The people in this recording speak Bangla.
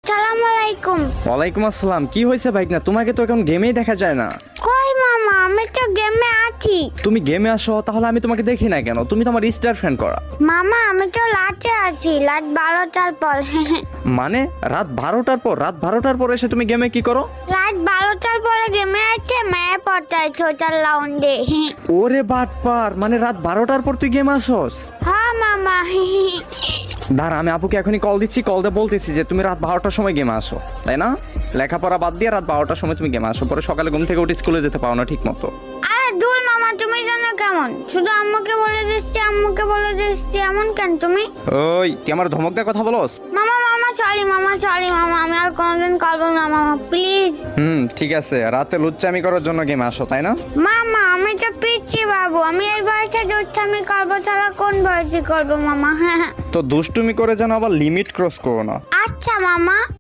আসসালামু আলাইকুম। ওয়ালাইকুম আসসালাম। কি হয়েছে ভাইকনা? তোমাকে তো এখন গেমেই দেখা যায় না। কই মামা, আমি তো গেমে আছি। তুমি গেমে আসো, তাহলে আমি তোমাকে দেখি না কেন? তুমি তো আমার স্টার ফ্রেন্ড করা। মামা আমি তো লাটে আছি, লাট 12টার পর। মানে রাত 12টার পর? রাত 12টার পর এসে তুমি গেমে কি করো? রাত 12টার পরে গেমে আছে, মেয়ে পড়তাই ছোটার লাউন্ডে। ওরে বাটপার, মানে রাত 12টার পর তুই গেম আসোস? হ্যাঁ মামা। দাঁড়া, আমি আপুকে এখনই কল দিচ্ছি, কল দিয়ে বলতেছি যে তুমি রাত 12টার সময় গেমে আসো, তাই না? লেখাপড়া বাদ দিয়ে রাত 12টার সময় তুমি গেমে আসো, পরে সকালে ঘুম থেকে উঠে স্কুলে যেতে পারো না ঠিক মতো। আরে দূর মামা, তুমি জানো কেমন? শুধু আম্মুকে বলে দিচ্ছি, আম্মুকে বলে দিচ্ছি, এমন কেন তুমি? ওই তুই আমার ধমক দিয়ে কথা বলোস? মামা মামা সরি মামা, সরি মামা, আমি আর কোনোদিন করবো না মামা, প্লিজ। ঠিক আছে, রাতে লুচ্চামি করার জন্য গেমে আসো, তাই না? মামা আমি তো পিচ্ছি বাবু, আমি এই বয়সে দুষ্টামি করবো ছাড়া কোন বয়সে করবো মামা? হ্যাঁ তো দুষ্টুমি করে যেন আবার লিমিট ক্রস করো না। আচ্ছা মামা।